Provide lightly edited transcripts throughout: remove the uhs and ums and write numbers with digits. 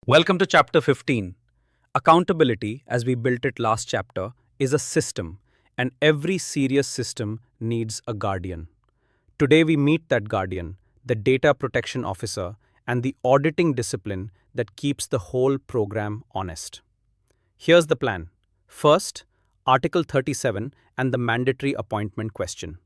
Welcome to Chapter 15. Accountability, as we built it last chapter, is a system, and every serious system needs a guardian. Today, we meet that guardian, the data protection officer, and the auditing discipline that keeps the whole program honest. Here's the plan. First, Article 37 and the mandatory appointment question.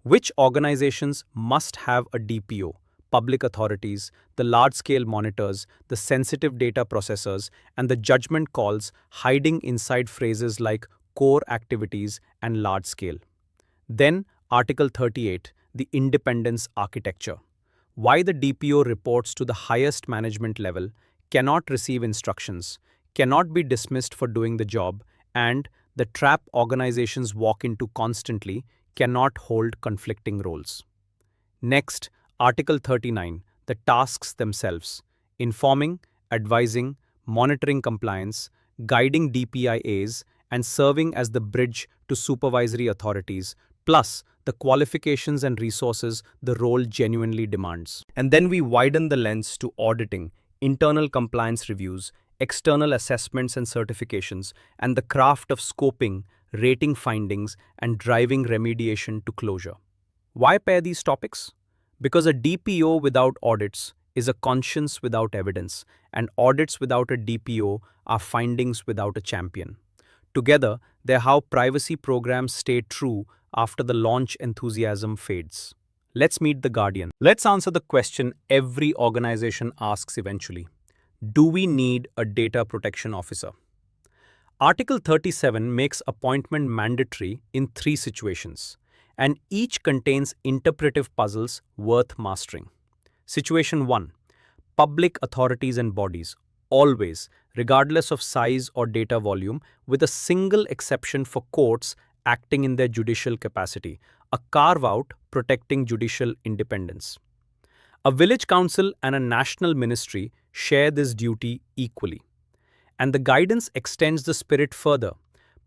Which organizations must have a DPO? Public authorities, the large-scale monitors, the sensitive data processors, and the judgment calls hiding inside phrases like core activities and large-scale. Then, Article 38, the independence architecture. Why the DPO reports to the highest management level, cannot receive instructions, cannot be dismissed for doing the job, and the trap organizations walk into constantly cannot hold conflicting roles. Next, Article 39, the tasks themselves: informing, advising, monitoring compliance, guiding DPIAs, and serving as the bridge to supervisory authorities, plus the qualifications and resources the role genuinely demands. And then we widen the lens to auditing, internal compliance reviews, external assessments and certifications, and the craft of scoping, rating findings, and driving remediation to closure. Why pair these topics? Because a DPO without audits is a conscience without evidence, and audits without a DPO are findings without a champion. Together, they're how privacy programs stay true after the launch enthusiasm fades. Let's meet the guardian. Let's answer the question every organization asks eventually. Do we need a data protection officer? Article 37 makes appointment mandatory in 3 situations, and each contains interpretive puzzles worth mastering. Situation 1. Public authorities and bodies, always, regardless of size or data volume, with a single exception for courts acting in their judicial capacity, a carve-out protecting judicial independence. A village council and a national ministry share this duty equally. And the guidance extends the spirit further.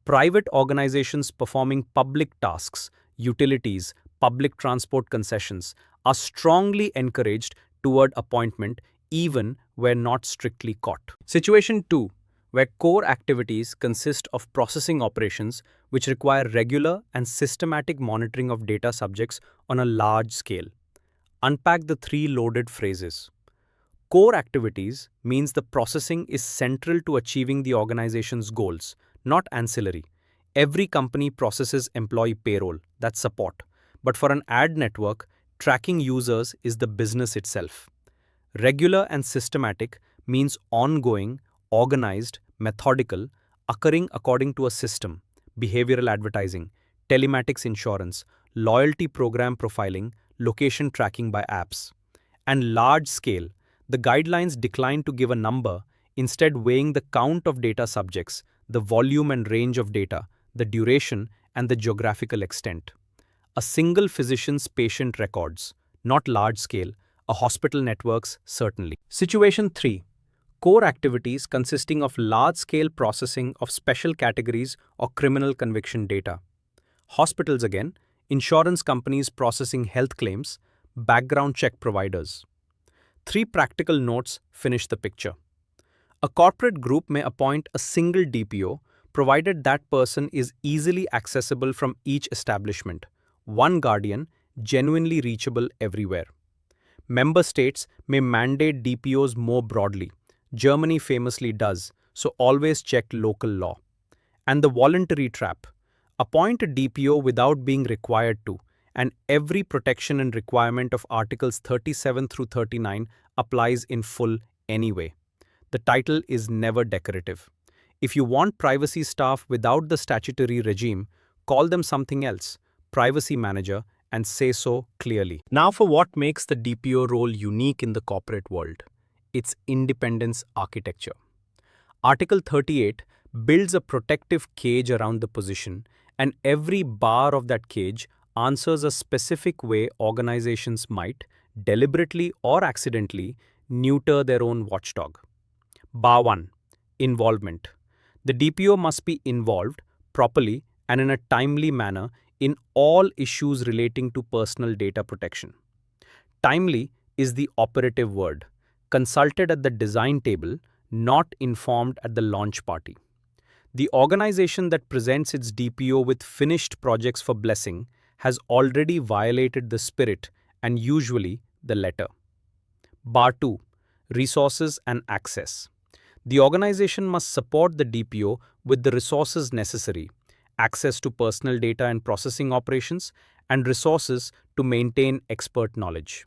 Private organizations performing public tasks, utilities, public transport concessions, are strongly encouraged toward appointment even where not strictly caught. Situation 2, where core activities consist of processing operations which require regular and systematic monitoring of data subjects on a large scale. Unpack the 3 loaded phrases. Core activities means the processing is central to achieving the organization's goals, not ancillary. Every company processes employee payroll, that's support. But for an ad network, tracking users is the business itself. Regular and systematic means ongoing, organized, methodical, occurring according to a system: behavioral advertising, telematics insurance, loyalty program profiling, location tracking by apps. And large scale, the guidelines decline to give a number, instead weighing the count of data subjects, the volume and range of data, the duration, and the geographical extent. A single physician's patient records, not large scale, a hospital networks certainly. Situation 3. Core activities consisting of large-scale processing of special categories or criminal conviction data. Hospitals again, insurance companies processing health claims, background check providers. 3 practical notes finish the picture. A corporate group may appoint a single DPO provided that person is easily accessible from each establishment, one guardian, genuinely reachable everywhere. Member states may mandate DPOs more broadly. Germany famously does, so always check local law. And the voluntary trap: appoint a DPO without being required to, and every protection and requirement of Articles 37 through 39 applies in full anyway. The title is never decorative. If you want privacy staff without the statutory regime, call them something else, privacy manager, and say so clearly. Now for what makes the DPO role unique in the corporate world: its independence architecture. Article 38 builds a protective cage around the position, and every bar of that cage answers a specific way organizations might, deliberately or accidentally, neuter their own watchdog. Bar 1. Involvement. The DPO must be involved properly and in a timely manner in all issues relating to personal data protection. Timely is the operative word. Consulted at the design table, not informed at the launch party. The organization that presents its DPO with finished projects for blessing has already violated the spirit and usually the letter. Bar 2. Resources and access. The organization must support the DPO with the resources necessary, access to personal data and processing operations, and resources to maintain expert knowledge.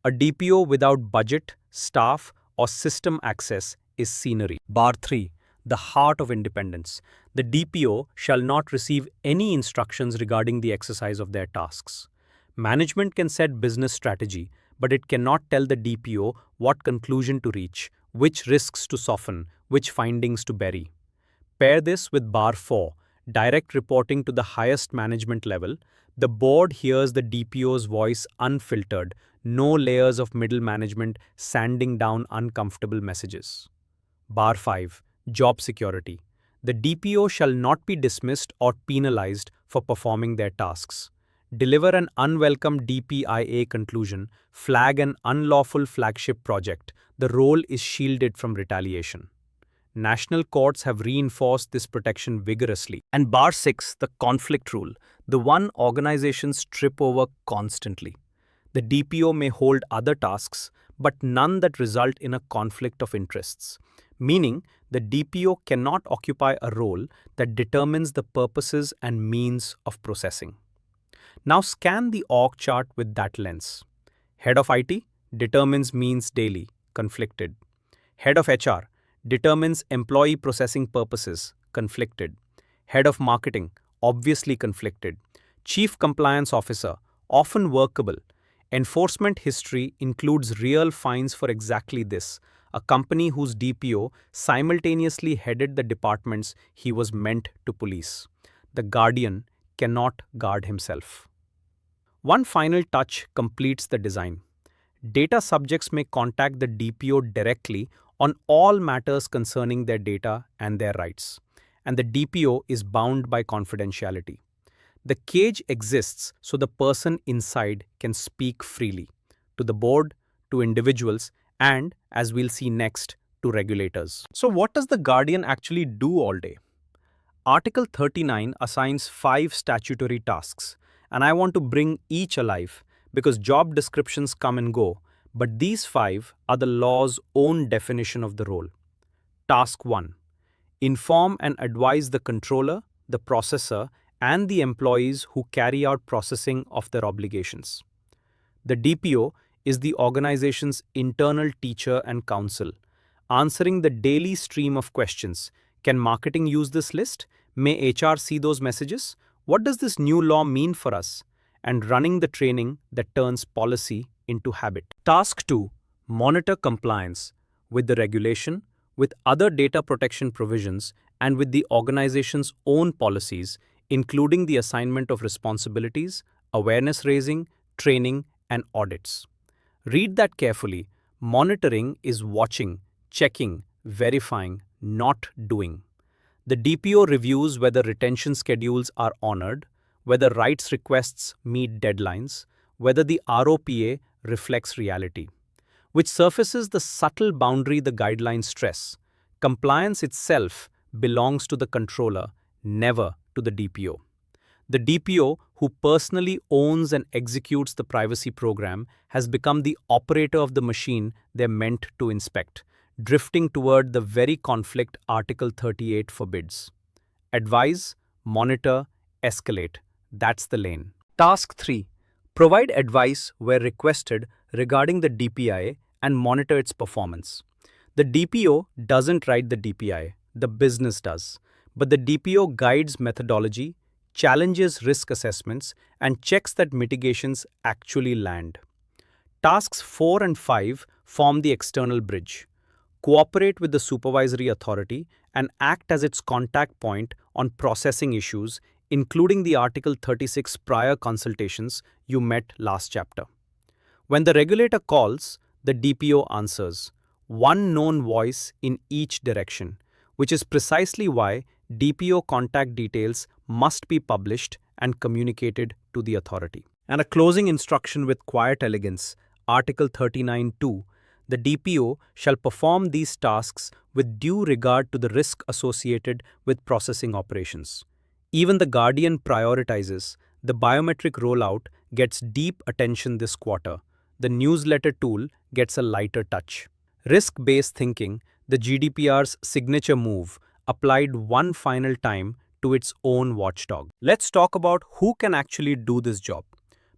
A DPO without budget, staff, or system access is scenery. Bar 3. The heart of independence. The DPO shall not receive any instructions regarding the exercise of their tasks. Management can set business strategy, but it cannot tell the DPO what conclusion to reach, which risks to soften, which findings to bury. Pair this with Bar 4, direct reporting to the highest management level. The board hears the DPO's voice unfiltered, no layers of middle management sanding down uncomfortable messages. Bar 5. Job security. The DPO shall not be dismissed or penalized for performing their tasks. Deliver an unwelcome DPIA conclusion, flag an unlawful flagship project. The role is shielded from retaliation. National courts have reinforced this protection vigorously. And Bar 6, the conflict rule, the one organizations trip over constantly. The DPO may hold other tasks, but none that result in a conflict of interests, meaning the DPO cannot occupy a role that determines the purposes and means of processing. Now scan the org chart with that lens. Head of IT determines means daily, conflicted. Head of HR determines employee processing purposes, conflicted. Head of marketing, obviously conflicted. Chief compliance officer, often workable. Enforcement history includes real fines for exactly this, a company whose DPO simultaneously headed the departments he was meant to police. The guardian cannot guard himself. One final touch completes the design. Data subjects may contact the DPO directly on all matters concerning their data and their rights, and the DPO is bound by confidentiality. The cage exists so the person inside can speak freely to the board, to individuals, and, as we'll see next, to regulators. So what does the guardian actually do all day? Article 39 assigns 5 statutory tasks, and I want to bring each alive because job descriptions come and go, but these 5 are the law's own definition of the role. Task 1. Inform and advise the controller, the processor, and the employees who carry out processing of their obligations. The DPO is the organization's internal teacher and counsel, answering the daily stream of questions. Can marketing use this list? May HR see those messages? What does this new law mean for us? And running the training that turns policy into habit. Task 2. Monitor compliance with the regulation, with other data protection provisions, and with the organization's own policies, including the assignment of responsibilities, awareness raising, training, and audits. Read that carefully. Monitoring is watching, checking, verifying, not doing. The DPO reviews whether retention schedules are honored, whether rights requests meet deadlines, whether the ROPA reflects reality, which surfaces the subtle boundary the guidelines stress. Compliance itself belongs to the controller, never to the DPO. The DPO, who personally owns and executes the privacy program, has become the operator of the machine they're meant to inspect, drifting toward the very conflict Article 38 forbids. Advise, monitor, escalate. That's the lane. Task 3. Provide advice where requested regarding the DPI and monitor its performance. The DPO doesn't write the DPI, the business does. But the DPO guides methodology, challenges risk assessments, and checks that mitigations actually land. Tasks 4 and 5 form the external bridge. Cooperate with the supervisory authority and act as its contact point on processing issues, including the Article 36 prior consultations you met last chapter. When the regulator calls, the DPO answers. One known voice in each direction, which is precisely why DPO contact details must be published and communicated to the authority. And a closing instruction with quiet elegance, Article 39(2). The DPO shall perform these tasks with due regard to the risk associated with processing operations. Even the Guardian prioritizes the biometric rollout gets deep attention this quarter. The newsletter tool gets a lighter touch. Risk-based thinking, the GDPR's signature move, applied one final time to its own watchdog. Let's talk about who can actually do this job.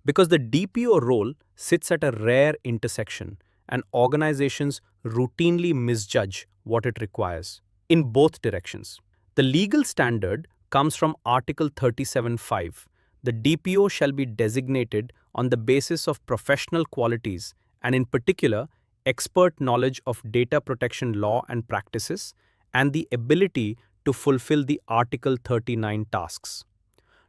Because the DPO role sits at a rare intersection and organizations routinely misjudge what it requires in both directions. The legal standard comes from Article 37.5. The DPO shall be designated on the basis of professional qualities and, in particular, expert knowledge of data protection law and practices and the ability to fulfill the Article 39 tasks.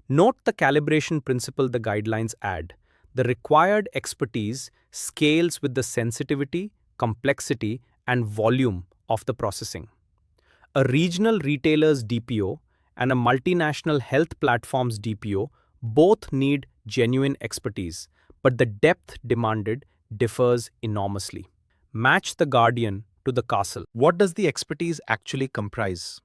Note the calibration principle the guidelines add. The required expertise scales with the sensitivity, complexity, and volume of the processing. A regional retailer's DPO and a multinational health platform's DPO both need genuine expertise, but the depth demanded differs enormously. Match the Guardian to the castle. What does the expertise actually comprise?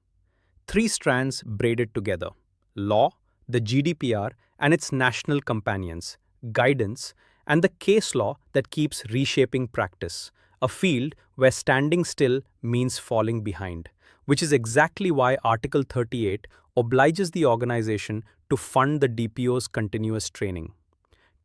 Three strands braided together: law, the GDPR and its national companions, guidance, and the case law that keeps reshaping practice, a field where standing still means falling behind, which is exactly why Article 38 obliges the organization to fund the DPO's continuous training.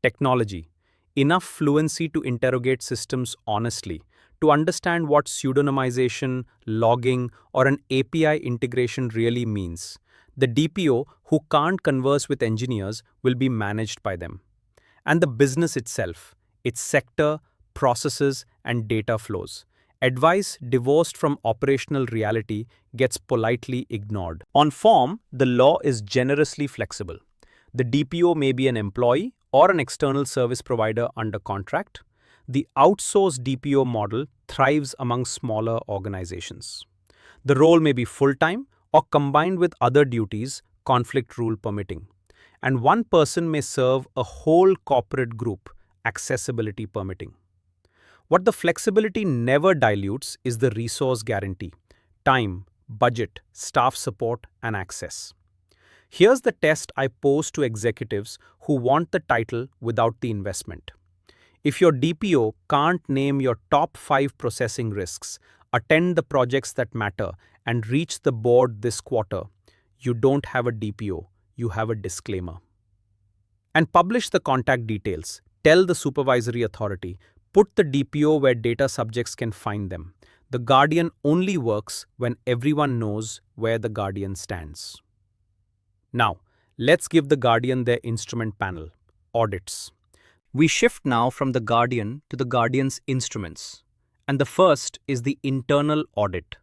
Technology: enough fluency to interrogate systems honestly, to understand what pseudonymization, logging, or an API integration really means. The DPO who can't converse with engineers will be managed by them. And the business itself, its sector, processes, and data flows. Advice divorced from operational reality gets politely ignored. On form, the law is generously flexible. The DPO may be an employee or an external service provider under contract. The outsourced DPO model thrives among smaller organizations. The role may be full-time or combined with other duties, conflict rule permitting. And one person may serve a whole corporate group, accessibility permitting. What the flexibility never dilutes is the resource guarantee: time, budget, staff support, and access. Here's the test I pose to executives who want the title without the investment. If your DPO can't name your top 5 processing risks, attend the projects that matter, and reach the board this quarter, you don't have a DPO, you have a disclaimer. And publish the contact details. Tell the supervisory authority. Put the DPO where data subjects can find them. The Guardian only works when everyone knows where the Guardian stands. Now, let's give the Guardian their instrument panel: audits. We shift now from the Guardian to the Guardian's instruments. And the first is the internal audit,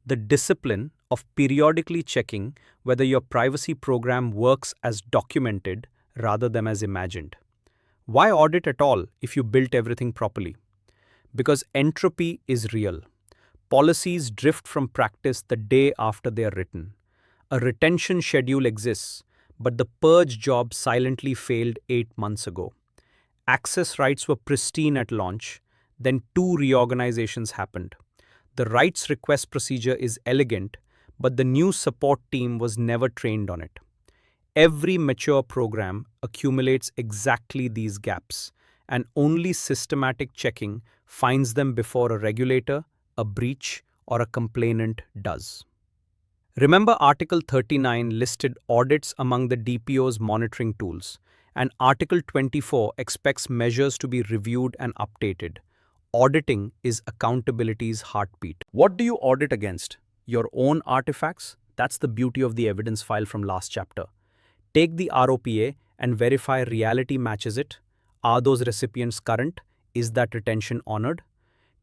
the discipline of periodically checking whether your privacy program works as documented rather than as imagined. Why audit at all if you built everything properly? Because entropy is real. Policies drift from practice the day after they are written. A retention schedule exists, but the purge job silently failed 8 months ago. Access rights were pristine at launch, then 2 reorganizations happened. The rights request procedure is elegant, but the new support team was never trained on it. Every mature program accumulates exactly these gaps, and only systematic checking finds them before a regulator, a breach, or a complainant does. Remember, Article 39 listed audits among the DPO's monitoring tools, and Article 24 expects measures to be reviewed and updated. Auditing is accountability's heartbeat. What do you audit against? Your own artifacts? That's the beauty of the evidence file from last chapter. Take the ROPA and verify reality matches it. Are those recipients current? Is that retention honored?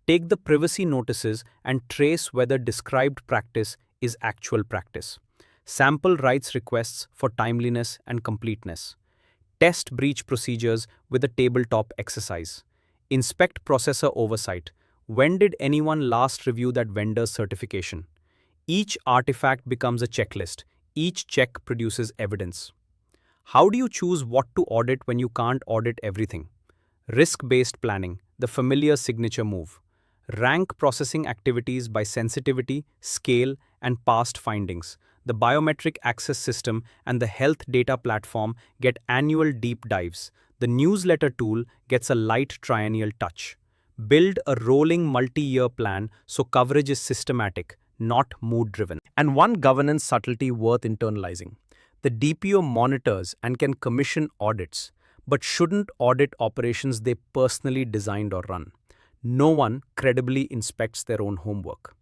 Take the privacy notices and trace whether described practice is actual practice. Sample rights requests for timeliness and completeness. Test breach procedures with a tabletop exercise. Inspect processor oversight. When did anyone last review that vendor's certification? Each artifact becomes a checklist. Each check produces evidence. How do you choose what to audit when you can't audit everything? Risk-based planning, the familiar signature move. Rank processing activities by sensitivity, scale, and past findings. The biometric access system and the health data platform get annual deep dives. The newsletter tool gets a light triennial touch. Build a rolling multi-year plan so coverage is systematic, not mood-driven. And one governance subtlety worth internalizing. The DPO monitors and can commission audits, but shouldn't audit operations they personally designed or run. No one credibly inspects their own homework.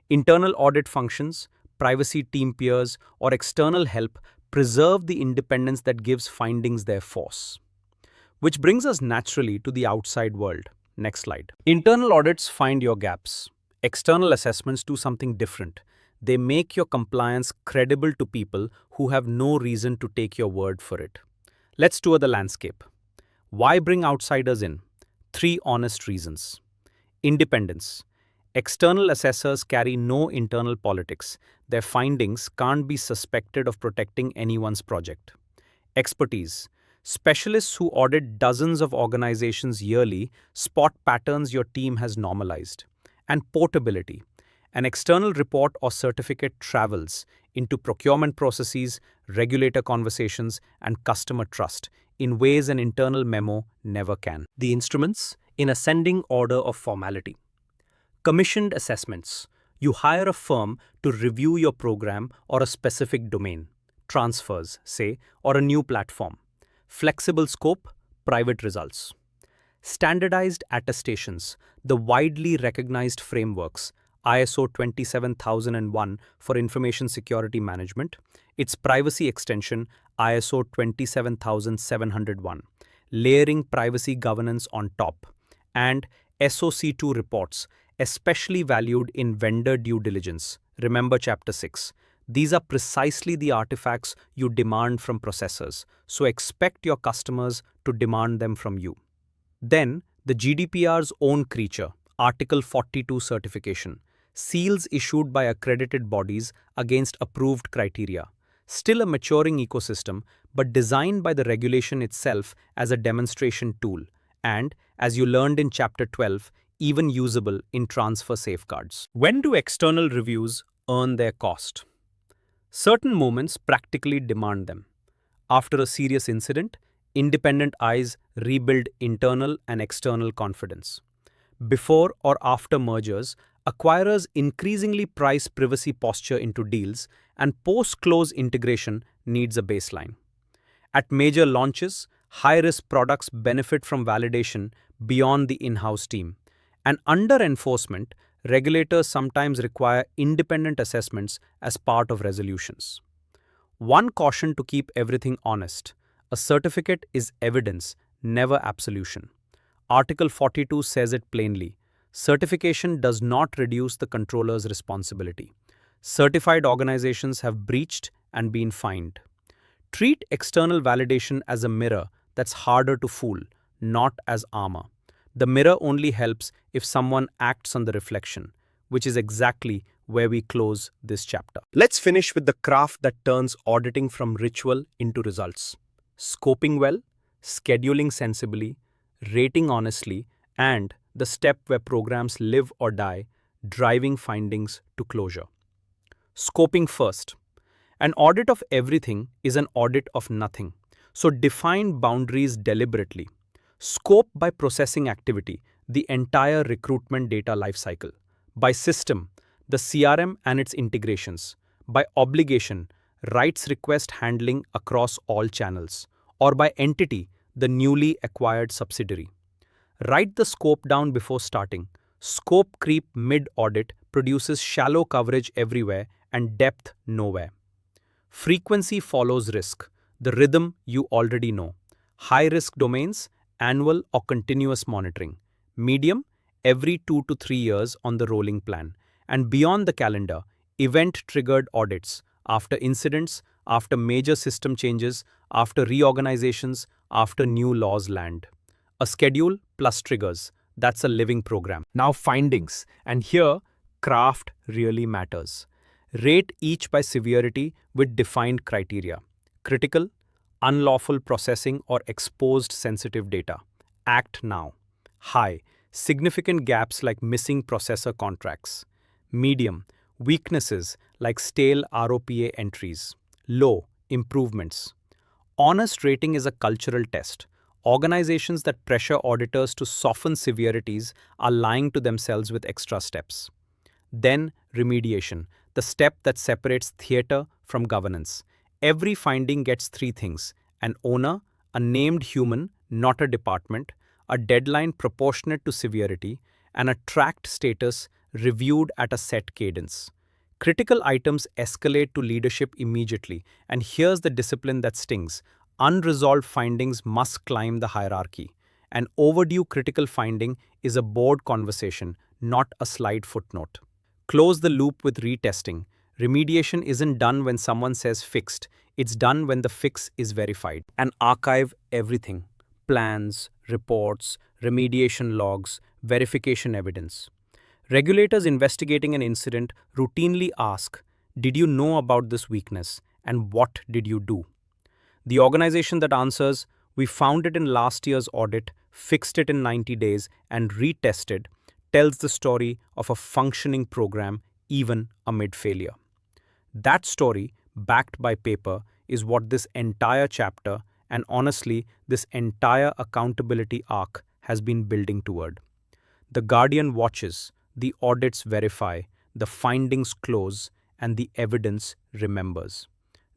Internal audit functions, privacy team peers, or external help preserve the independence that gives findings their force. Which brings us naturally to the outside world. Next slide. Internal audits find your gaps. External assessments do something different. They make your compliance credible to people who have no reason to take your word for it. Let's tour the landscape. Why bring outsiders in? 3 honest reasons. Independence. External assessors carry no internal politics. Their findings can't be suspected of protecting anyone's project. Expertise. Specialists who audit dozens of organizations yearly spot patterns your team has normalized. And portability. An external report or certificate travels into procurement processes, regulator conversations, and customer trust in ways an internal memo never can. The instruments, in ascending order of formality. Commissioned assessments. You hire a firm to review your program or a specific domain. Transfers, say, or a new platform. Flexible scope, private results. Standardized attestations, the widely recognized frameworks, ISO 27001 for information security management, its privacy extension, ISO 27701, layering privacy governance on top, and SOC2 reports, especially valued in vendor due diligence. Remember Chapter 6. These are precisely the artifacts you demand from processors, so expect your customers to demand them from you. Then, the GDPR's own creature, Article 42 certification, seals issued by accredited bodies against approved criteria. Still a maturing ecosystem, but designed by the regulation itself as a demonstration tool, and, as you learned in Chapter 12, even usable in transfer safeguards. When do external reviews earn their cost? Certain moments practically demand them. After a serious incident, independent eyes rebuild internal and external confidence. Before or after mergers, acquirers increasingly price privacy posture into deals, and post-close integration needs a baseline. At major launches, high-risk products benefit from validation beyond the in-house team. And under enforcement, regulators sometimes require independent assessments as part of resolutions. One caution to keep everything honest: a certificate is evidence, never absolution. Article 42 says it plainly. Certification does not reduce the controller's responsibility. Certified organizations have breached and been fined. Treat external validation as a mirror that's harder to fool, not as armor. The mirror only helps if someone acts on the reflection, which is exactly where we close this chapter. Let's finish with the craft that turns auditing from ritual into results. Scoping well, scheduling sensibly, rating honestly, and the step where programs live or die, driving findings to closure. Scoping first. An audit of everything is an audit of nothing. So define boundaries deliberately. Scope by processing activity, the entire recruitment data lifecycle. By system, the CRM and its integrations. By obligation, rights request handling across all channels. Or by entity, the newly acquired subsidiary. Write the scope down before starting. Scope creep mid-audit produces shallow coverage everywhere and depth nowhere. Frequency follows risk, the rhythm you already know. High-risk domains, annual or continuous monitoring. Medium, every 2 to 3 years on the rolling plan. And beyond the calendar, event-triggered audits, after incidents, after major system changes, after reorganizations, after new laws land. A schedule plus triggers, that's a living program. Now findings, and here, craft really matters. Rate each by severity with defined criteria. Critical, unlawful processing or exposed sensitive data. Act now. High, significant gaps like missing processor contracts. Medium, weaknesses like stale ROPA entries. Low, improvements. Honest rating is a cultural test. Organizations that pressure auditors to soften severities are lying to themselves with extra steps. Then, remediation, the step that separates theater from governance. Every finding gets three things: an owner, a named human, not a department, a deadline proportionate to severity, and a tracked status reviewed at a set cadence. Critical items escalate to leadership immediately, and here's the discipline that stings. Unresolved findings must climb the hierarchy. An overdue critical finding is a board conversation, not a slide footnote. Close the loop with retesting. Remediation isn't done when someone says fixed, it's done when the fix is verified. And archive everything: plans, reports, remediation logs, verification evidence. Regulators investigating an incident routinely ask, "Did you know about this weakness, and what did you do?" The organization that answers, "We found it in last year's audit, fixed it in 90 days, and retested," tells the story of a functioning program even amid failure. That story, backed by paper, is what this entire chapter, and honestly, this entire accountability arc, has been building toward. The Guardian watches, the audits verify, the findings close, and the evidence remembers.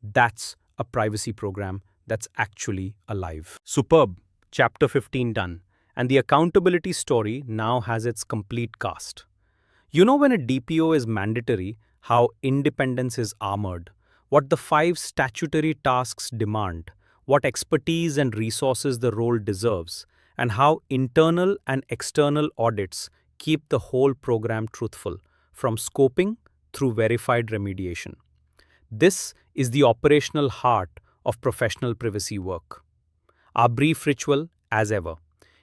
That's a privacy program that's actually alive. Superb. Chapter 15 done. And the accountability story now has its complete cast. You know, when a DPO is mandatory, how independence is armored, what the 5 statutory tasks demand, what expertise and resources the role deserves, and how internal and external audits keep the whole program truthful, from scoping through verified remediation. This is the operational heart of professional privacy work. Our brief ritual, as ever.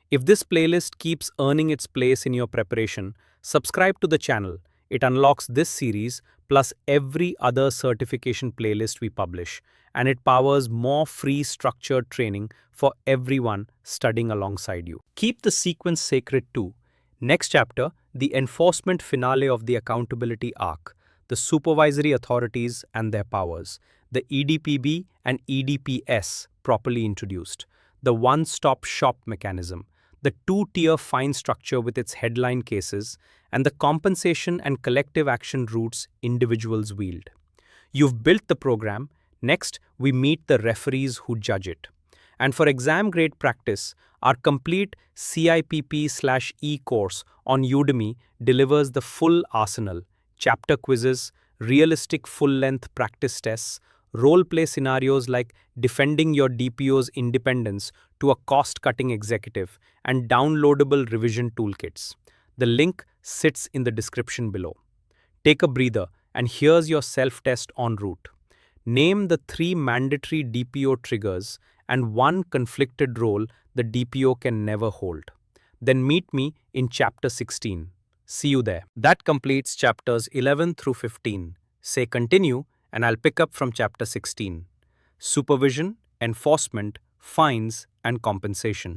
If this playlist keeps earning its place in your preparation, subscribe to the channel. It unlocks this series plus every other certification playlist we publish, and it powers more free structured training for everyone studying alongside you. Keep the sequence sacred too. Next chapter, the enforcement finale of the accountability arc, the supervisory authorities and their powers, the EDPB and EDPS properly introduced, the one-stop shop mechanism, the two-tier fine structure with its headline cases, and the compensation and collective action routes individuals wield. You've built the program. Next, we meet the referees who judge it. And for exam-grade practice, our complete CIPP/E course on Udemy delivers the full arsenal: chapter quizzes, realistic full-length practice tests, role-play scenarios like defending your DPO's independence to a cost-cutting executive, and downloadable revision toolkits. The link sits in the description below. Take a breather, and here's your self-test en route. Name the 3 mandatory DPO triggers and 1 conflicted role the DPO can never hold. Then meet me in Chapter 16. See you there. That completes chapters 11 through 15. Say continue, and I'll pick up from Chapter 16. Supervision, enforcement, fines, and compensation.